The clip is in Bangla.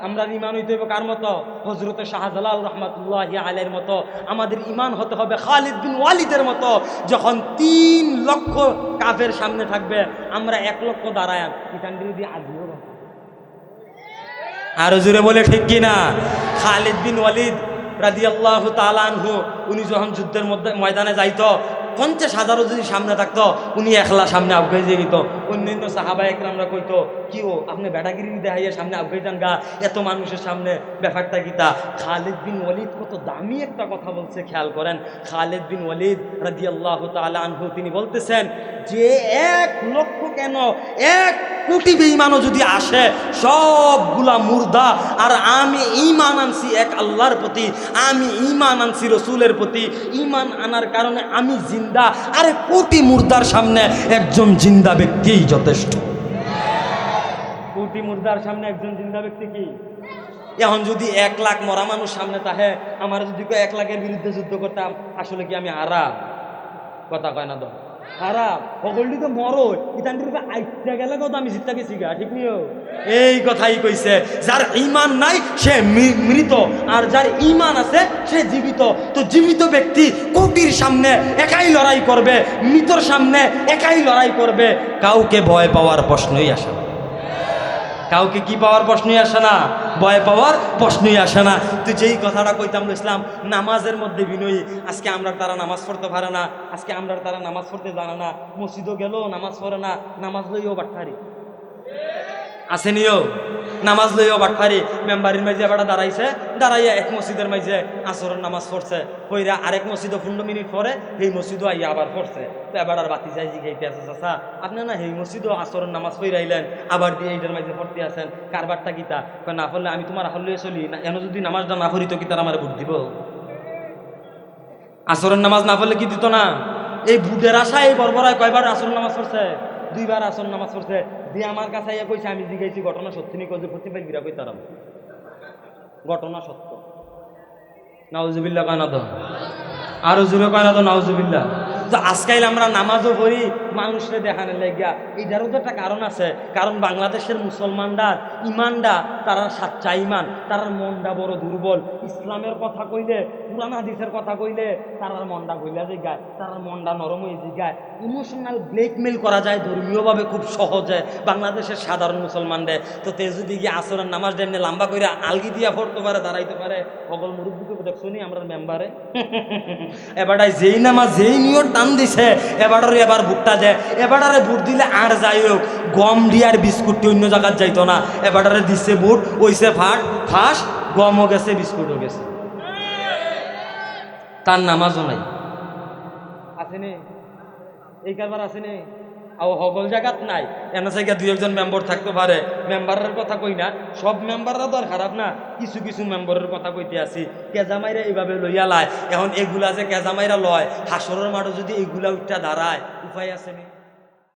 আমরা ইমান হইতে হবে কার মতো? হযরত শাহজালাল রহমাতুল্লাহি আলাইহির মতো। আমাদের ইমান হতে হবে খালিদ বিন ওয়ালিদের মতো। যখন 3 লক্ষ কাফের সামনে থাকবে, আমরা 1 লক্ষ দাঁড়ায় ইতানগিরি দিয়ে আজও আরো জোরে বলে ঠিক কিনা? খালিদ বিন ওয়ালিদ রাদিয়াল্লাহু তাআলা আনহু উনি যখন যুদ্ধের ময়দানে যাইতো, 50,000 যদি সামনে থাকতো, উনি একলা সামনে আবগাই দিয়ে দিত। অন্যান্য সাহাবা একরামরা কইতো, কি ও আপনি বেটাগিরি দেখাইয়া সামনে আবগাই যান গা, এত মানুষের সামনে ব্যাপারটা কিতা? খালিদ বিন ওয়ালিদ কত দামি একটা কথা বলছে, খেয়াল করেন। খালিদ বিন ওয়ালিদ রাদিয়াল্লাহু তাআলা আনহু তিনি বলতেছেন যে 1 লক্ষ কেন 1 কোটি বেঈমানও যদি আসে, সবগুলা মুর্দা, আর আমি ঈমান আনছি এক আল্লাহর প্রতি, আমি ঈমান আনছি রসুলের প্রতি, ঈমান আনার কারণে আমি জিন্দা। আরে কোটি মুর্দার সামনে একজন জিন্দা ব্যক্তিই যথেষ্ট। কোটি মুর্দার সামনে একজন জিন্দা ব্যক্তি কি? এখন যদি 1 লাখ মরা মানুষ সামনে তাহে, আমার যদি 1 লাখের বিরুদ্ধে যুদ্ধ করতাম, আসলে কি আমি হারাম? কথা কয় না তো হারাম? সকলটি তো মরো ইতানটির আইতে গেলে কত আমি জিততে গেছি গা, ঠিক নিও? এই কথাই কইছে, যার ঈমান নাই সে মৃত, আর যার ঈমান আছে সে জীবিত। তো জীবিত ব্যক্তি কোটির সামনে একাই লড়াই করবে, মৃতর সামনে একাই লড়াই করবে। কাউকে ভয় পাওয়ার প্রশ্নই আসে না। কাউকে কি পাওয়ার প্রশ্নই আসে না, ভয় পাওয়ার প্রশ্নই আসে না। তো যেই কথাটা কইতাম ইসলাম, নামাজের মধ্যে বিনয়ী। আজকে আমরা তারা নামাজ পড়তে পারে না, আজকে আমরা তারা নামাজ পড়তে জানে না, মসজিদও গেল নামাজ পড়ে না, নামাজ লইও বাটফারি আসেনিও, নামাজ লইও বাটফারি। মেম্বারির মাঝে এবার দাঁড়াইছে, দাঁড়াইয়া এক মসজিদের মাঝে আসরের নামাজ পড়ছে, কইরা আরেক মসজিদও 15 মিনিট পরে সেই মসজিদও আইয়া আবার পড়ছে। তো এবার আর বাতি যাই জিগাইতে আছে, চাচা আপনি না সেই মসজিদও আসরের নামাজ পড়াইলেন, আবার দিয়ে এইটার মাঝে পড়তে আছেন, কারবারটা কিতা? না পড়লে আমি তোমার হলে চলি না, এন যদি নামাজটা না পড়ি তো কি তার আমার ভোট দিব? আসরের নামাজ না পড়লে কি দিত না? এই বুধের আশা এই বর্বরায় কয়বার আসর নামাজ পড়ছে? 2 বার আসর নামাজ পড়ছে। দিয়ে আমার কাছে ইয়ে কইছে, আমি জিগাইছি ঘটনা সত্যি নি কই? প্রতি পাই বিরা কই তারাম ঘটনা সত্য। নাউজুবিল্লাহ কানা তো আরো জোরে কানা তো নাউজুবিল্লাহ। তো আজকাল আমরা নামাজও পড়ি মানুষরে দেখানোর লাগিয়া, এইটারও তো একটা কারণ আছে। কারণ বাংলাদেশের মুসলমানরা ইমানটা, তারা সাচ্চা ইমান, তারার মনটা বড় দুর্বল। ইসলামের কথা কইলে, কুরআন হাদিসের কথা কইলে তারার মনটা গইলা যায়, তারার মনটা নরম হয়ে যায়। ইমোশনাল ব্ল্যাকমেল করা যায় ধর্মীয়ভাবে খুব সহজে বাংলাদেশের সাধারণ মুসলমানদের। তো তে যদি গিয়ে আসরের নামাজ এমনি লম্বা করে আলগি দিয়া পড়তে পারে, দাঁড়াইতে পারে, সকল মুরব্বীকে দেখছো নি আমরা মেম্বারে এবারটাই যেই নামাজ যেই নিয়ত টান দিছে, এবারে এবার ভুট্টা যায়, এবারে ভোট দিলে আর যাই হোক গম দিয়ার বিস্কুটটি অন্য জায়গার যাইতো না, এবারে দিচ্ছে ভোট, ওইসে ফাঁস গমও গেছে বিস্কুটও গেছে, তার নামাজও নাই। আসেনি এই কারবার, আসেনি আর সকল জায়গাত নাই। এনে জায়গা 2-1 মেম্বার থাকতে পারে, মেম্বারের কথা কই না, সব মেম্বাররা তো আর খারাপ না, কিছু কিছু মেম্বারের কথা কইতে আসি। কেজামাইরা এইভাবে লইয়া লায়, এখন এগুলা যে কেজামাইরা লয়, হাসরের মাঠে যদি এইগুলা উঠা দাঁড়ায়, উপায় আসেনি?